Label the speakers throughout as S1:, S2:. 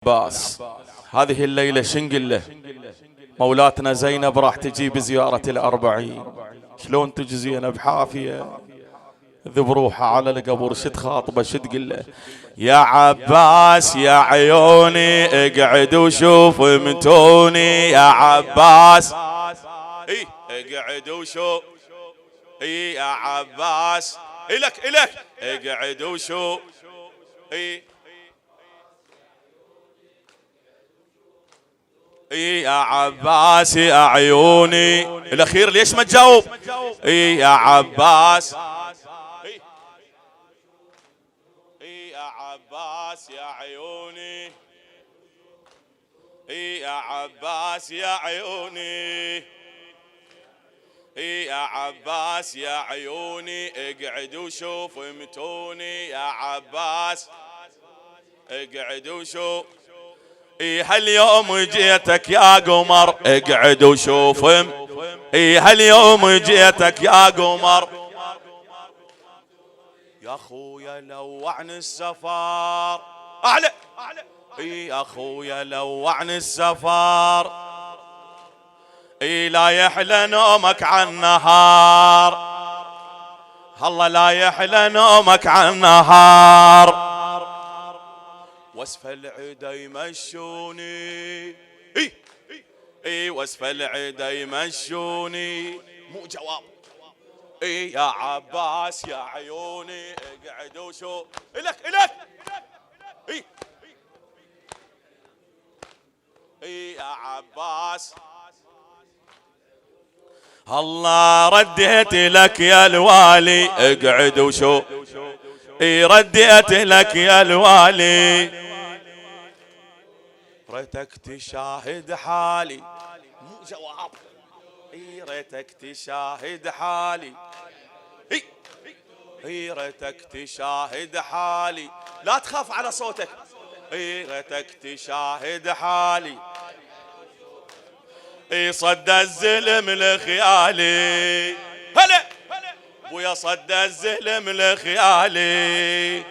S1: عباس. هذه الليلة شنقل له مولاتنا زينب راح تجي بزيارة الأربعين. شلون تجي زينب حافية ذب روحها على القبر، شد خاطبة شد قله يا عباس يا عيوني اقعد وشوف متوني يا عباس. اي اقعد وشوف اي يا عباس الك اقعد وشوف اي يا عباس يا عيوني. الاخير ليش ما تجاوب؟ اي يا عباس اي يا عباس يا عيوني اي يا عباس يا عيوني اي يا عباس يا عيوني اقعد وشوف متوني يا عباس اقعد وشوف. اي هاليوم جيتك يا قمر اقعد وشوف. اي هاليوم جيتك يا قمر يا خويا لوعني السفر اعلى. اي يا خويا لوعني السفر. اي لا يحلى نومك عالنهار الله لا يحلى نومك عالنهار. واسف العدا يمشوني اي واسف العدا يمشوني مو جواب. اي يا عباس يا عيوني اقعد وشوف الك اي اي يا عباس. الله رديت لك يا الوالي اقعد وشوف. اي رديت لك يا الوالي ريتك تشاهد حالي مو جواب. اي ريتك تشاهد حالي اي ريتك تشاهد حالي لا تخاف على صوتك. اي ريتك تشاهد حالي اي صد الزلم لخيالي هلا بويا صد الزلم لخيالي.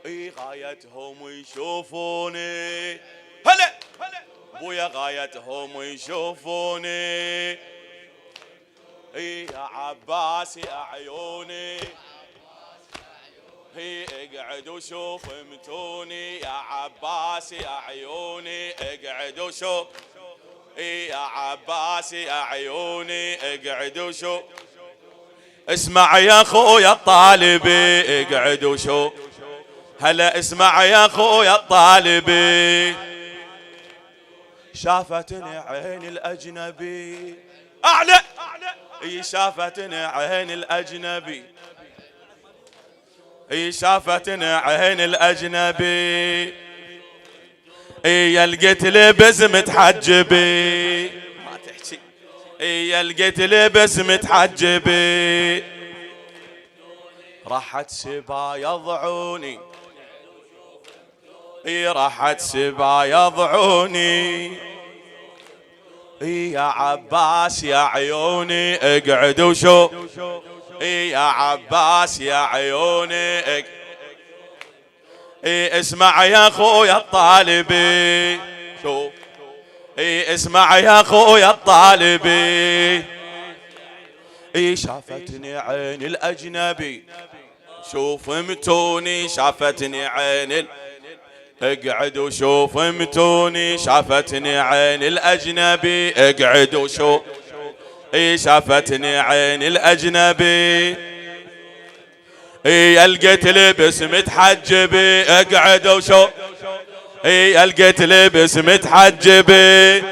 S1: اي غايتهم يشوفوني هلا بويا غايتهم يشوفوني. اي يا عباس يا عيوني اي اقعد وشوف متوني يا عباس يا عيوني اقعد وشوف. اي يا عباس يا عيوني اقعد وشوف. اسمع يا خويا الطالبي اقعد وشوف. هلا اسمع يا خويا الطالبي شافتني عين الاجنبي اعلى. اي شافتني عين الاجنبي اي شافتني عين الاجنبي. اي لقيت لبس متحجبي ما تحكي. اي لقيت لبس متحجبي راحت سبا يضعوني اي راحت سبا يضعوني. اي يا عباس يا عيوني اقعد وشوف. اي يا عباس يا عيوني اي اسمع يا خويا الطالبي شوف. اي اسمع يا خويا الطالبي اي شافتني عين الاجنبي شوف متوني شافتني عين اقعد وشوف متوني شافتني عين الاجنبي اقعد وشوف. اي شافتني عين الاجنبي اي لقيت لبس متحجبي اقعد وشوف. اي لقيت لبس متحجبي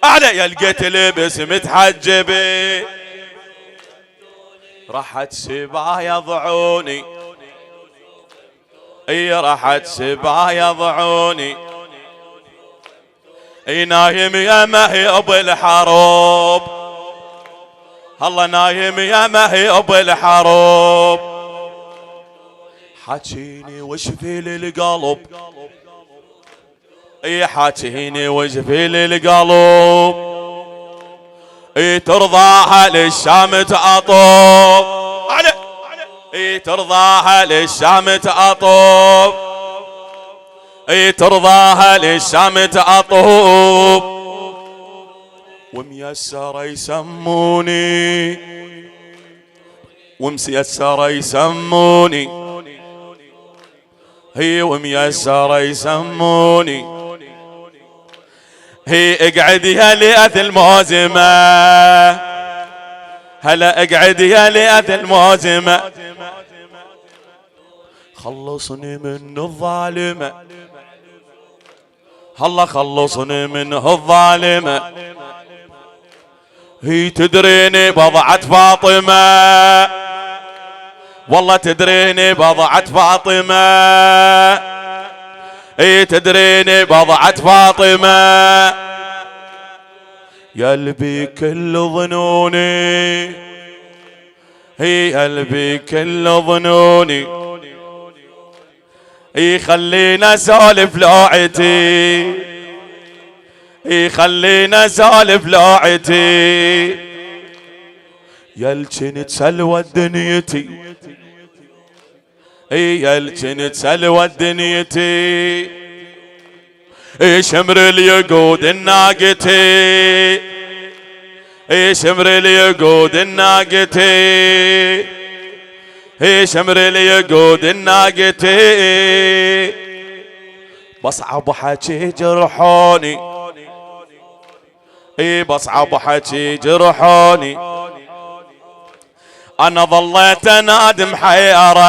S1: اعلى لقيت لبس متحجبي راحت سبا يضعوني اي راحت سبا يضعوني. اي نايم يا مهيب الحروب الله نايم يا مهيب الحروب. حاجيني وش في للقلب اي حاجيني وش في للقلب. اي ترضاها للشام تعطوب اي ترضاها للشام تعطوب. ترضاها للشام تأطوب، وميسر يسموني، ومسيسر يسموني، هي وميسر يسموني، هي اقعد يا ليث الموزمة، هلا اقعد يا ليث الموزمة، خلصني من الظالمة، هلا خلصني منه الظالمة، هي تدريني بضعة فاطمة، والله تدريني بضعة فاطمة، هي تدريني بضعة فاطمة، يلبي كل ظنوني، هي يلبي كل ظنوني، يخلينا اسولف لوعتي، يخلينا اسولف لوعتي، يلجن تسلوى دنيتي، يلجن تسلوى دنيتي، شمر اليقود الناقتي، شمر اليقود الناقتي، شمر اليقود الناقتي، بصعب حكي جرحوني، بصعب حكي جرحوني، انا ظليت انادم حيرة،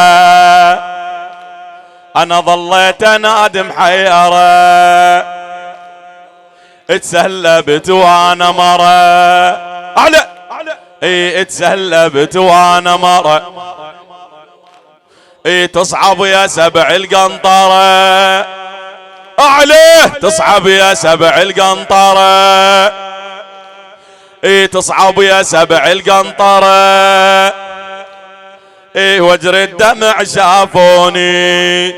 S1: انا ظليت انادم حيرة، اتسلبت وانا مرة، اعلى اتسلبت وانا مرة، تصعب يا سبع القنطرة، اعليه تصعب يا سبع القنطرة، تصعب يا سبع القنطرة، وجر الدمع شافوني،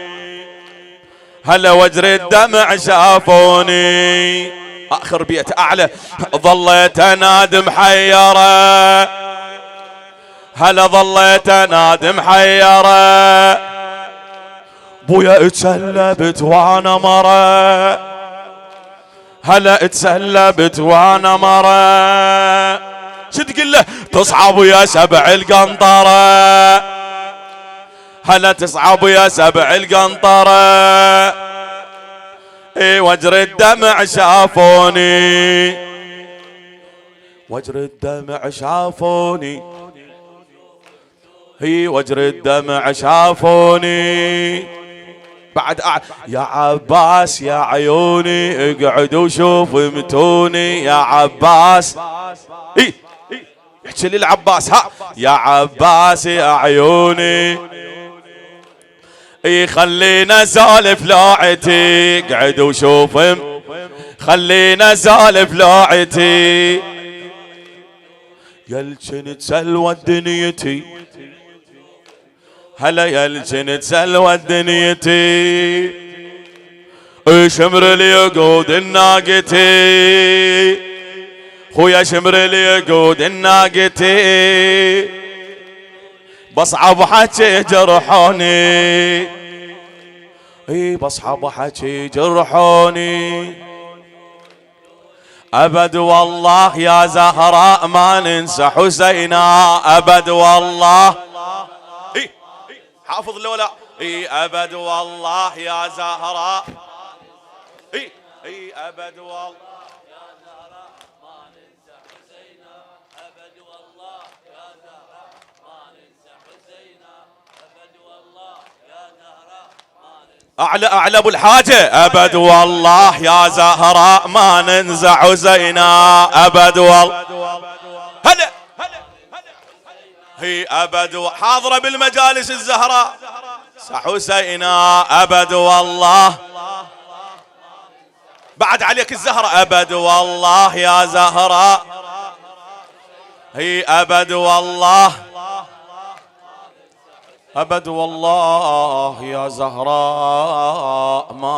S1: هلا وجر الدمع شافوني، اخر بيت اعلى، ظليت انادم حيرة، هلا ظليت انادم حيرة، بويا اتسلبت وانا مرة، هلا اتسلبت وانا مرة، شو تقول له؟ تصعب يا سبع القنطرة، هلا تصعب يا سبع القنطرة، وجر الدمع شافوني، وجر الدمع شافوني، هي وجر الدمع شافوني، بعد يا عباس يا عيوني اقعد وشوف متوني، يا عباس احكي لي العباس، ها يا عباس يا عيوني، خلينا اسولف لوعتي، اقعد وشوف، خلينا اسولف لوعتي، يلجن تسلوى دنيتي، هلا يلجن تسلوى دنيتي، شمر اليقود الناقتي، خويا شمر اليقود الناقتي، بصعب حكي جرحوني، بصعب حكي جرحوني، ابد والله يا زهراء ما ننسى حسينا، ابد والله، حافظ لولا، ابد والله يا زهراء، ابد والله يا زهراء ما ننسى حسينا، ابد والله يا زهراء ما ننسى حسينا، ابد والله يا زهراء ما ننسى، اعلى اعلى ابو الحاجه، ابد والله يا زهراء ما ننسى حسينا، ابد والله، هلا هي ابد حاضره بالمجالس الزهراء حسينا، ابد والله، بعد عليك الزهراء، ابد والله يا زهراء، هي ابد والله، ابد والله يا زهراء ما